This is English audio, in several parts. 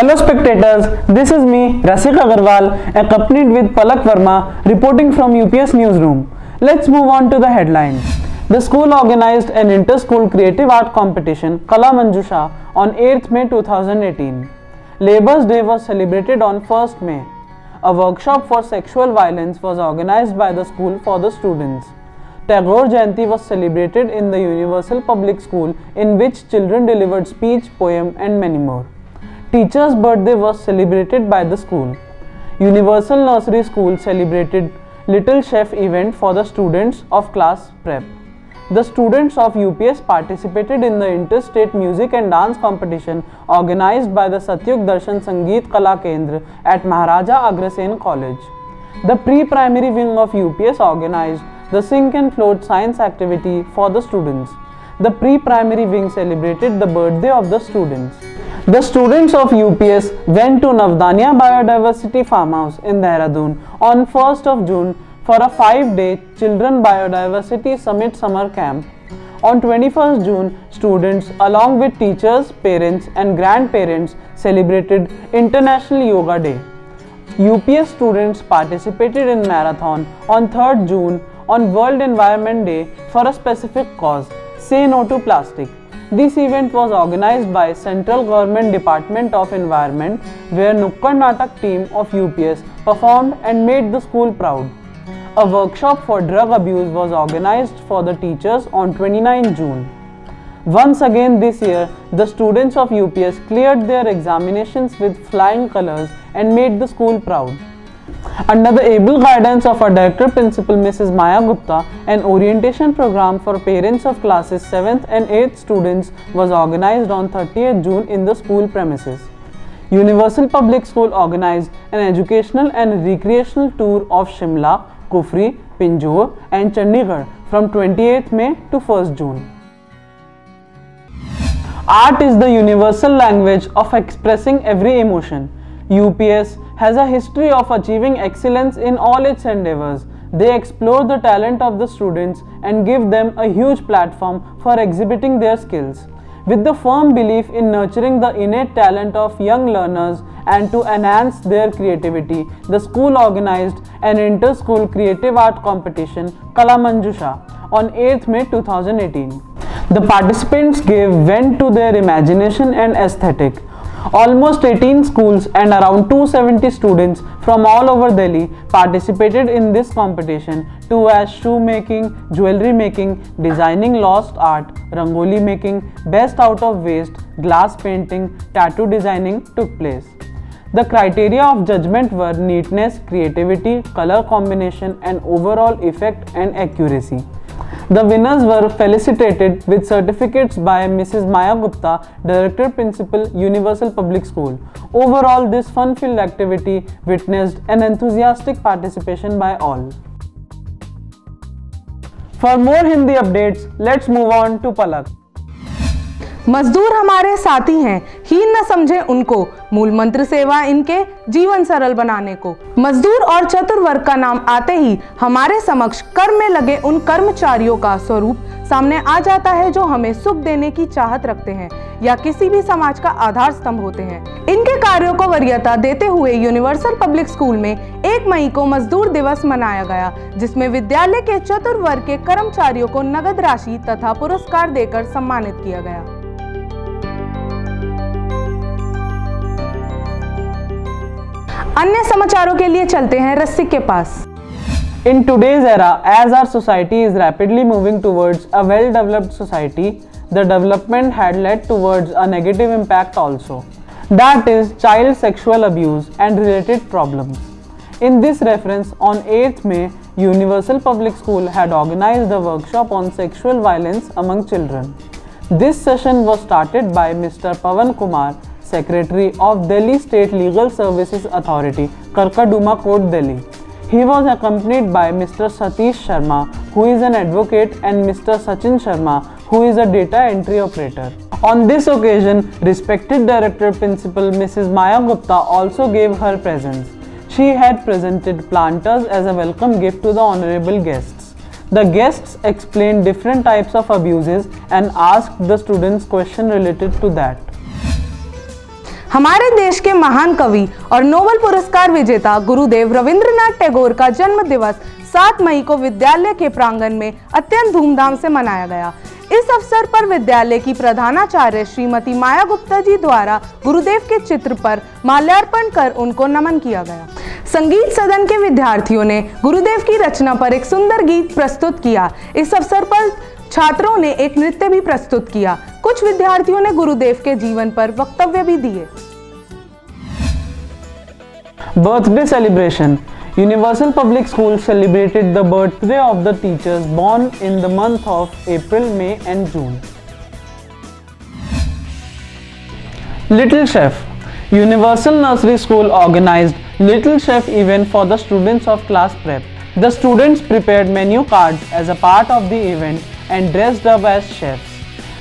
Hello spectators, this is me Rasik Agarwal accompanied with Palak Verma reporting from UPS newsroom. Let's move on to the headlines. The school organized an inter-school creative art competition Kala Manjusha on 8th May 2018. Labour's Day was celebrated on 1st May. A workshop for sexual violence was organized by the school for the students. Tagore Jayanti was celebrated in the Universal Public School, in which children delivered speech, poem and many more. Teacher's birthday was celebrated by the school. Universal Nursery School celebrated Little Chef event for the students of class prep. The students of UPS participated in the interstate music and dance competition organized by the Satyug Darshan Sangeet Kala Kendra at Maharaja Agrasen College. The pre-primary wing of UPS organized the Sink and Float science activity for the students. The pre-primary wing celebrated the birthday of the students. The students of UPS went to Navdanya Biodiversity Farmhouse in Dehradun on 1st of June for a 5-day Children Biodiversity Summit summer camp. On 21st June, students along with teachers, parents and grandparents celebrated International Yoga Day. UPS students participated in marathon on 3rd June on World Environment Day for a specific cause, Say No to Plastic. This event was organized by Central Government Department of Environment, where Nukkad Natak team of UPS performed and made the school proud. A workshop for drug abuse was organized for the teachers on 29 June. Once again this year, the students of UPS cleared their examinations with flying colors and made the school proud. Under the able guidance of our Director Principal Mrs. Maya Gupta, an orientation program for parents of classes 7th and 8th students was organized on 30th June in the school premises. Universal Public School organized an educational and recreational tour of Shimla, Kufri, Pinjore and Chandigarh from 28th May to 1st June. Art is the universal language of expressing every emotion. UPS has a history of achieving excellence in all its endeavors. They explore the talent of the students and give them a huge platform for exhibiting their skills. With the firm belief in nurturing the innate talent of young learners and to enhance their creativity, the school organized an inter-school creative art competition, Kala Manjusha, on 8th May 2018. The participants gave vent to their imagination and aesthetic. Almost 18 schools and around 270 students from all over Delhi participated in this competition, too, as shoemaking, jewelry making, designing lost art, rangoli making, best out of waste, glass painting, tattoo designing took place. The criteria of judgment were neatness, creativity, color combination and overall effect and accuracy. The winners were felicitated with certificates by Mrs. Maya Gupta, Director Principal, Universal Public School. Overall, this fun-filled activity witnessed an enthusiastic participation by all. For more Hindi updates, let's move on to Palak. मजदूर हमारे साथी हैं, हीन न समझे उनको, मूल मंत्र सेवा इनके जीवन सरल बनाने को। मजदूर और चतुर वर्ग का नाम आते ही हमारे समक्ष कर्म में लगे उन कर्मचारियों का स्वरूप सामने आ जाता है जो हमें सुख देने की चाहत रखते हैं या किसी भी समाज का आधार स्तंभ होते हैं। इनके कार्यों को वरीयता देते हुए यूनिवर्सल पब्लिक स्कूल में 1 मई को मजदूर दिवस मनाया गया, जिसमें विद्यालय के चतुर वर्ग के कर्मचारियों को नगद राशि तथा पुरस्कार देकर सम्मानित किया गया। अन्य समाचारों के लिए चलते हैं रसिक के पास। In today's era, as our society is rapidly moving towards a well-developed society, the development had led towards a negative impact also. That is, child sexual abuse and related problems. In this reference, on 8th May, Universal Public School had organized a workshop on sexual violence among children. This session was started by Mr. Pawan Kumar, Secretary of Delhi State Legal Services Authority, Karkaduma Court, Delhi. He was accompanied by Mr. Satish Sharma, who is an advocate, and Mr. Sachin Sharma, who is a data entry operator. On this occasion, respected Director Principal Mrs. Maya Gupta also gave her presence. She had presented planters as a welcome gift to the honorable guests. The guests explained different types of abuses and asked the students questions related to that. हमारे देश के महान कवि और Nobel पुरस्कार विजेता गुरुदेव रविंद्रनाथ टैगोर का जन्म दिवस 7 मई को विद्यालय के प्रांगण में अत्यंत धूमधाम से मनाया गया। इस अवसर पर विद्यालय की प्रधानाचार्य श्रीमती माया गुप्ता जी द्वारा गुरुदेव के चित्र पर माल्यार्पण कर उनको नमन किया गया। संगीत सदन के विद्यार्थियों ने गुरुदेव की रचना पर एक सुंदर गीत प्रस्तुत किया। इस अवसर पर छात्रों ने एक नृत्य भी प्रस्तुत किया। कुछ विद्यार्थियों ने गुरुदेव के जीवन पर वक्तव्य भी दिए। Birthday celebration. Universal Public School celebrated the birthday of the teachers born in the month of April, May and June. Little Chef. Universal Nursery School organized Little Chef event for the students of class prep. The students prepared menu cards as a part of the event and dressed up as chefs.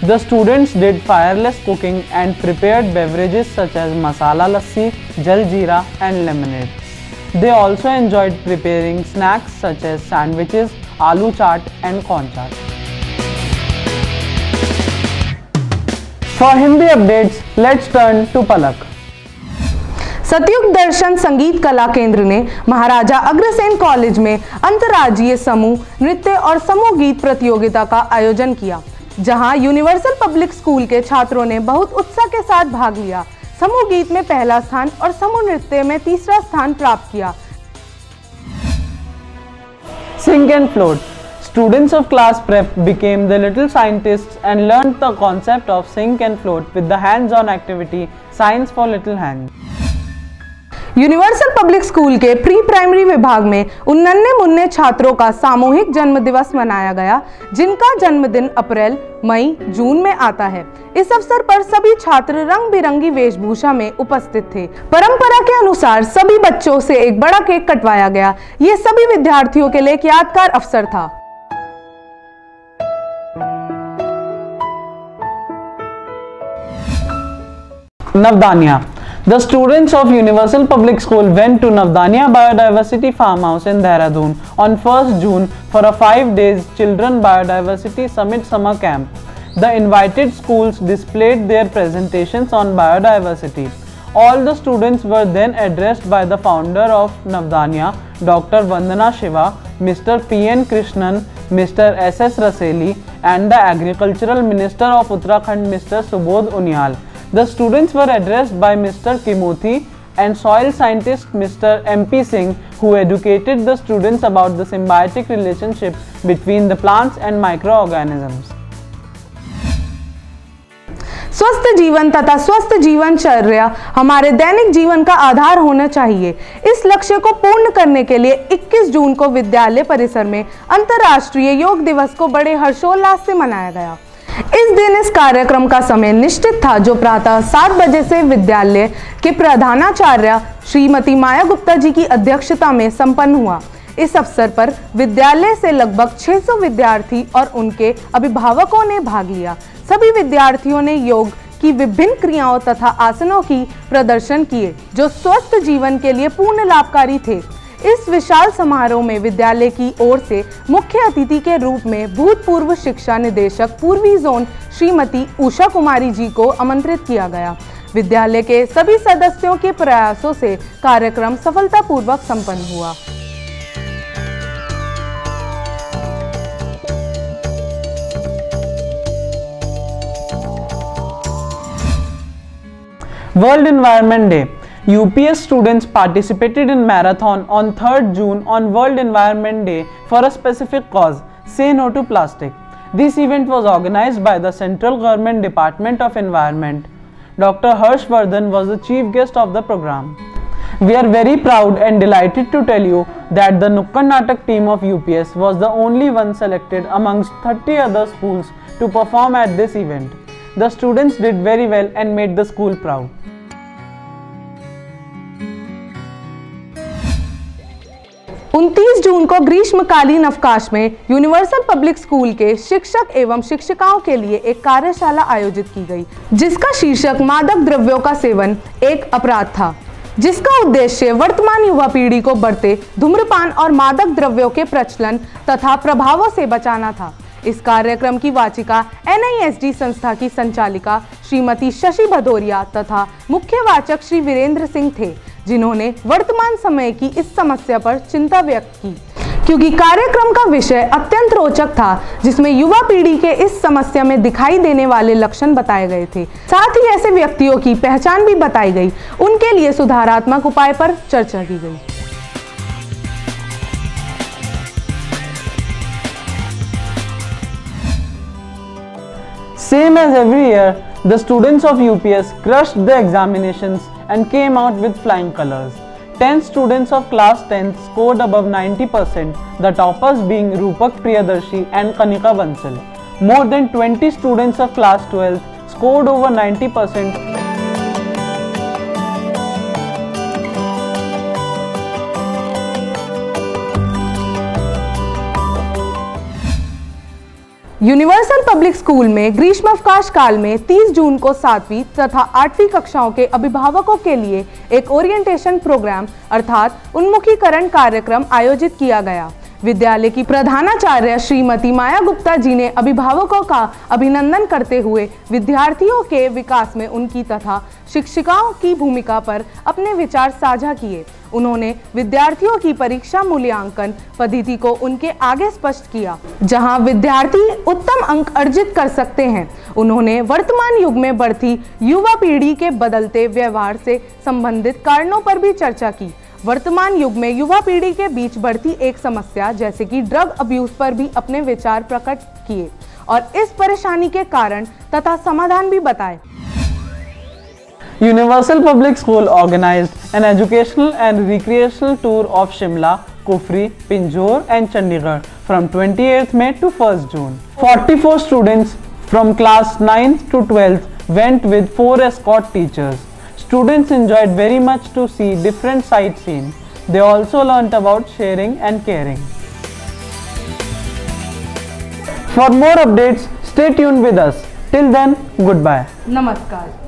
The students did fireless cooking and prepared beverages such as masala lassi, jal jeera and lemonade. They also enjoyed preparing snacks such as sandwiches, aloo chaat and corn chaat. For Hindi updates, let's turn to Palak. सतयुग दर्शन संगीत कला केंद्र ने Maharaja Agrasen college में अंतर्राज्यीय समूह नृत्य और समूह गीत प्रतियोगिता का आयोजन किया, जहां यूनिवर्सल पब्लिक स्कूल के छात्रों ने बहुत उत्साह के साथ भाग लिया। समूह गीत में पहला स्थान और समूह नृत्य में तीसरा स्थान प्राप्त किया। Sing and float. Students of class prep became the little scientists and learned the concept of sing and float with the hands-on activity Science for Little Hands. Universal public school के प्री प्राइमरी विभाग में उन नन्हे मुन्ने छात्रों का सामूहिक जन्म दिवस मनाया गया, जिनका जन्मदिन अप्रैल, मई, जून में आता है। इस अवसर पर सभी छात्र रंग बिरंगी वेशभूषा में उपस्थित थे। परंपरा के अनुसार सभी बच्चों से एक बड़ा केक कटवाया गया। ये सभी विद्यार्थियों के लिए एक यादगार अवसर था। Navdanya. The students of Universal Public School went to Navdanya Biodiversity Farmhouse in Dehradun on 1st June for a 5 days Children Biodiversity Summit Summer Camp. The invited schools displayed their presentations on biodiversity. All the students were then addressed by the founder of Navdanya, Dr. Vandana Shiva, Mr. P.N. Krishnan, Mr. S.S. Raseli, and the Agricultural Minister of Uttarakhand, Mr. Subodh Unyal. The students were addressed by Mr. Kimuthi and soil scientist Mr. M.P. Singh, who educated the students about the symbiotic relationship between the plants and microorganisms. स्वस्थ जीवन तथा स्वस्थ जीवनचर्या हमारे दैनिक जीवन का आधार होना चाहिए। इस लक्ष्य को पूर्ण करने के लिए 21 जून को विद्यालय परिसर में अंतर्राष्ट्रीय योग दिवस को बड़े हर्षोल्लास से मनाया गया। इस दिन इस कार्यक्रम का समय निश्चित था, जो प्रातः 7 बजे से विद्यालय के प्रधानाचार्य श्रीमती माया गुप्ता जी की अध्यक्षता में संपन्न हुआ। इस अवसर पर विद्यालय से लगभग 600 विद्यार्थी और उनके अभिभावकों ने भाग लिया। सभी विद्यार्थियों ने योग की विभिन्न क्रियाओं तथा आसनों की प्रदर्शन किए, जो स्वस्थ जीवन के लिए पूर्ण लाभकारी थे। इस विशाल समारोह में विद्यालय की ओर से मुख्य अतिथि के रूप में भूतपूर्व शिक्षा निदेशक पूर्वी जोन श्रीमती उषा कुमारी जी को आमंत्रित किया गया। विद्यालय के सभी सदस्यों के प्रयासों से कार्यक्रम सफलतापूर्वक संपन्न हुआ। World Environment Day. UPS students participated in marathon on 3rd June on World Environment Day for a specific cause, Say No to Plastic. This event was organized by the Central Government Department of Environment. Dr. Harshvardhan was the chief guest of the program. We are very proud and delighted to tell you that the Nukkad Natak team of UPS was the only one selected amongst 30 other schools to perform at this event. The students did very well and made the school proud. उनतीस जून को ग्रीष्मकालीन अवकाश में universal public school के शिक्षक एवं शिक्षिकाओं के लिए एक कार्यशाला आयोजित की गई, जिसका शीर्षक मादक द्रव्यों का सेवन एक अपराध था, जिसका उद्देश्य वर्तमान युवा पीढ़ी को बढ़ते धूम्रपान और मादक द्रव्यों के प्रचलन तथा प्रभावों से बचाना था। इस कार्यक्रम की वाचिका NISD संस्था की संचालिका श्रीमती शशि भदौरिया तथा मुख्य वाचक श्री वीरेंद्र सिंह थे, जिन्होंने वर्तमान समय की इस समस्या पर चिंता व्यक्त की। क्योंकि कार्यक्रम का विषय अत्यंत रोचक था, जिसमें युवा पीढ़ी के इस समस्या में दिखाई देने वाले लक्षण बताए गए थे, साथ ही ऐसे व्यक्तियों की पहचान भी बताई गई, उनके लिए सुधारात्मक उपाय पर चर्चा की गई। Same as every year, the students of UPS crushed the examinations and came out with flying colors. 10 students of class 10 scored above 90%, the toppers being Rupak Priyadarshi and Kanika Bansal. More than 20 students of class 12 scored over 90%. Universal public school में ग्रीष्मावकाश काल में 30 जून को 7वीं तथा 8वीं कक्षाओं के अभिभावकों के लिए एक ओरिएंटेशन प्रोग्राम अर्थात उन्मुखीकरण कार्यक्रम आयोजित किया गया। विद्यालय की प्रधानाचार्य श्रीमती माया गुप्ता जी ने अभिभावकों का अभिनंदन करते हुए विद्यार्थियों के विकास में उनकी तथा शिक्षिकाओं की भूमिका पर अपने विचार साझा किए। उन्होंने विद्यार्थियों की परीक्षा मूल्यांकन पद्धति को उनके आगे स्पष्ट किया, जहां विद्यार्थी उत्तम अंक अर्जित कर सकते हैं। उन्होंने वर्तमान युग में बढ़ती युवा पीढ़ी के बदलते व्यवहार से संबंधित कारणों पर भी चर्चा की। वर्तमान युग में युवा पीढ़ी के बीच बढ़ती एक समस्या जैसे कि ड्रग अब्यूज पर भी अपने विचार प्रकट किए और इस परेशानी के कारण तथा समाधान भी बताए। Universal Public School organized an educational and recreational tour of Shimla, Kufri, Pinjore and Chandigarh from 28th May to 1st June. 44 students from class 9th to 12th went with 4 escort teachers. Students enjoyed very much to see different sight scenes. They also learnt about sharing and caring. For more updates, stay tuned with us. Till then, goodbye. नमस्कार।